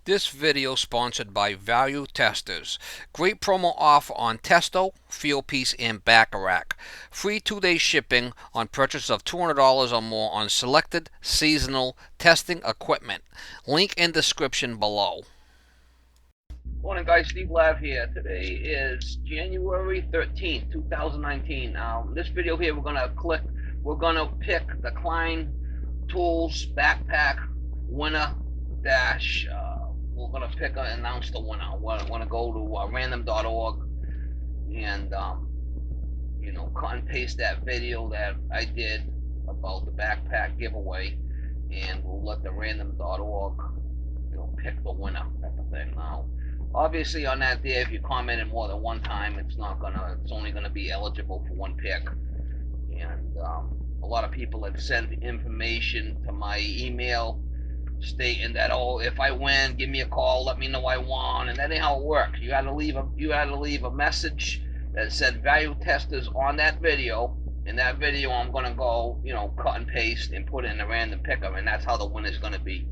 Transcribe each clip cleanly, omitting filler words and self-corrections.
This video sponsored by Value Testers. Great promo offer on Testo, Fieldpiece, and Bacharach. Free 2-day shipping on purchase of $200 or more on selected seasonal testing equipment. Link in description below. Morning guys, Steve Lav here. Today is January 13th, 2019. This video here we're gonna pick the Klein Tools Backpack winner dash. We're gonna announce the winner. We're gonna go to random.org and cut and paste that video that I did about the backpack giveaway, and we'll let the random.org pick the winner. That's the thing. Now, obviously on that day, if you commented more than one time, it's only gonna be eligible for one pick. And a lot of people have sent information to my email stating that, oh, if I win, give me a call, let me know I won, and that ain't how it works. You had to leave a message that said Value Testers on that video. In that video, I'm gonna go, cut and paste and put it in a random picker, and that's how the winner's gonna be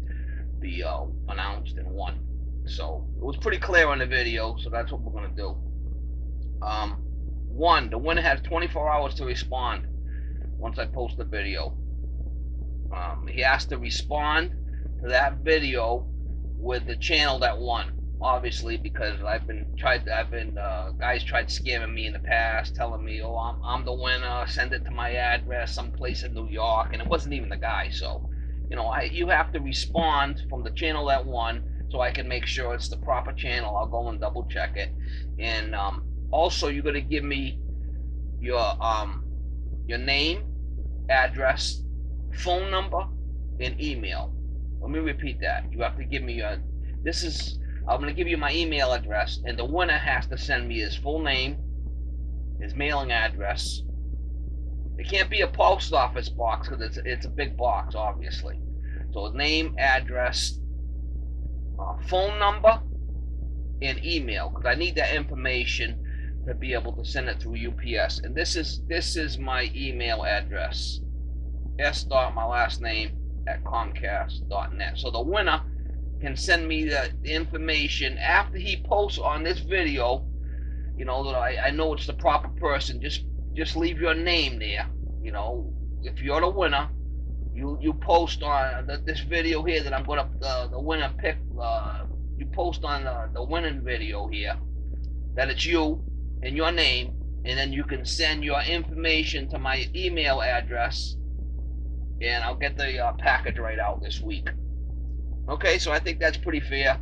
announced and won. So it was pretty clear on the video, so that's what we're gonna do. The winner has 24 hours to respond once I post the video. He has to respond to that video with the channel that won, obviously, because guys tried scamming me in the past, telling me, oh, I'm the winner, send it to my address someplace in New York, and it wasn't even the guy. So you have to respond from the channel that won, so I can make sure it's the proper channel. I'll go and double check it. And also, you're gonna give me your name, address, phone number, and email. Let me repeat that. You have to give me I'm gonna give you my email address, and the winner has to send me his full name, his mailing address. It can't be a post office box because it's a big box, obviously. So name, address, phone number, and email, because I need that information to be able to send it through UPS. And this is my email address: s. my last name @comcast.net. So the winner can send me the information after he posts on this video. That I know it's the proper person. Just leave your name there. If you're the winner, you post on this video here that I'm gonna the winner pick. You post on the winning video here that it's you and your name, and then you can send your information to my email address, and I'll get the package right out this week. Okay, so I think that's pretty fair.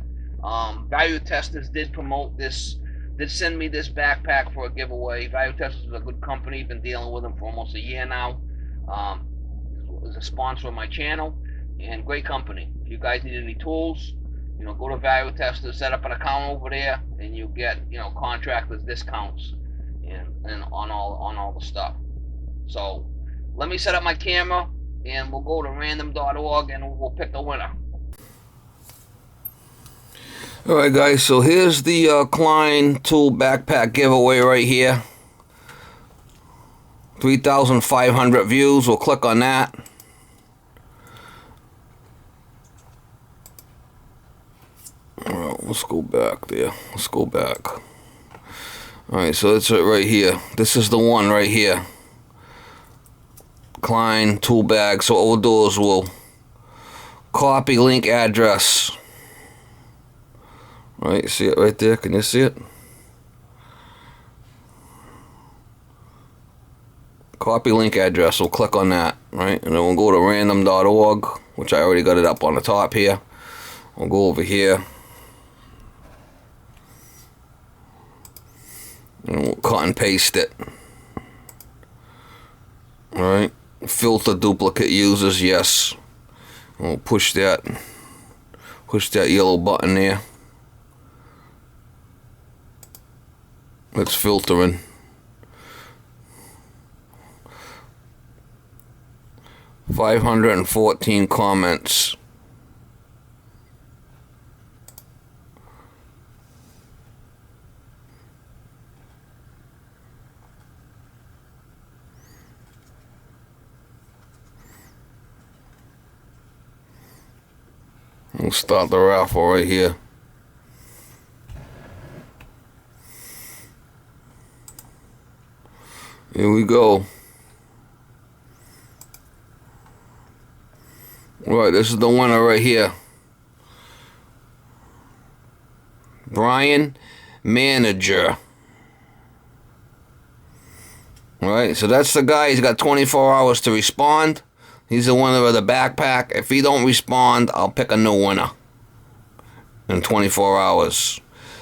Value Testers did promote this. Did send me this backpack for a giveaway. Value Testers is a good company. Been dealing with them for almost a year now. Is a sponsor of my channel, and great company. If you guys need any tools, go to Value Testers, set up an account over there, and you get contractors discounts and on all the stuff. So let me set up my camera, and we'll go to random.org and we'll pick the winner. Alright guys, so here's the Klein Tool Backpack giveaway right here. 3,500 views. We'll click on that. Alright, let's go back there. Let's go back. Alright, so that's it right here. This is the one right here. Klein tool bag. So what we'll do is we'll copy link address. Right, see it right there? Can you see it? Copy link address. We'll click on that, right? And then we'll go to random.org, which I already got it up on the top here. We'll go over here. And we'll cut and paste it. Alright. Filter duplicate users, yes. And we'll push that yellow button there. It's filtering. $514 comments. We'll start the raffle right here. Here we go. Right, this is the winner right here. Brian Manager. Alright, so that's the guy. He's got 24 hours to respond. He's the winner of the backpack. If he don't respond, I'll pick a new winner in 24 hours.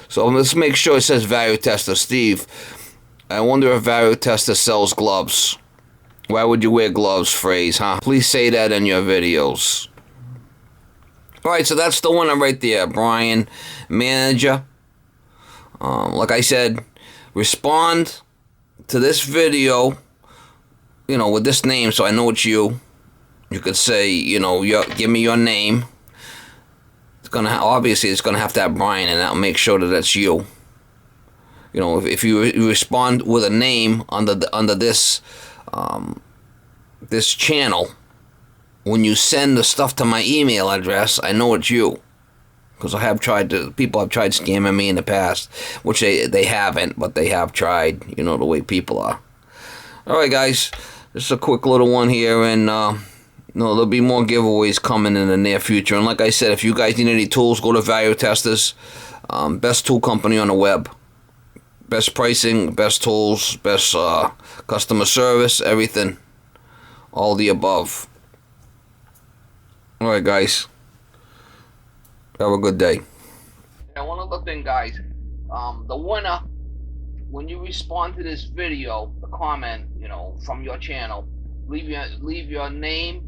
So let's make sure it says Value Tester. Steve, I wonder if Value Tester sells gloves. Why would you wear gloves? Phrase, huh? Please say that in your videos. Alright, so that's the winner right there. Brian Manager. Like I said, respond to this video, you know, with this name so I know it's you. You could say, you know, give me your name. It's gonna obviously it's gonna have to have Brian, and that'll make sure that that's you. You know, if you respond with a name under this this channel, when you send the stuff to my email address, I know it's you. Because people have tried scamming me in the past, which they haven't, but they have tried, you know, the way people are. Alright guys, this is a quick little one here, and there'll be more giveaways coming in the near future. And like I said, if you guys need any tools, go to Value Testers. Best tool company on the web. Best pricing, best tools, best customer service, everything. All the above. Alright guys. Have a good day. And one other thing, guys, the winner, when you respond to this video, the comment, you know, from your channel, leave your name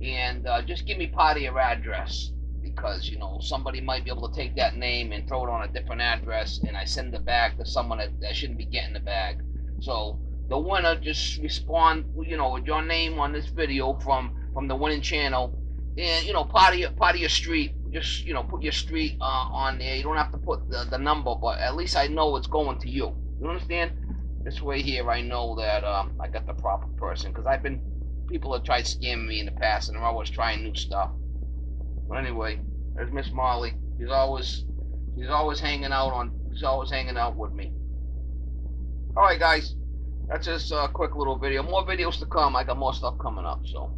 and just give me part of your address, because you know somebody might be able to take that name and throw it on a different address, and I send the bag to someone that shouldn't be getting the bag. So the winner, just respond, you know, with your name on this video from the winning channel, and you know, part of your street. Just, you know, put your street on there. You don't have to put the number, but at least I know it's going to you. You understand? This way here, I know that I got the proper person. Because people have tried scamming me in the past, and they're always trying new stuff. But anyway, there's Miss Molly. She's always hanging out with me. All right, guys. That's just a quick little video. More videos to come. I got more stuff coming up, so.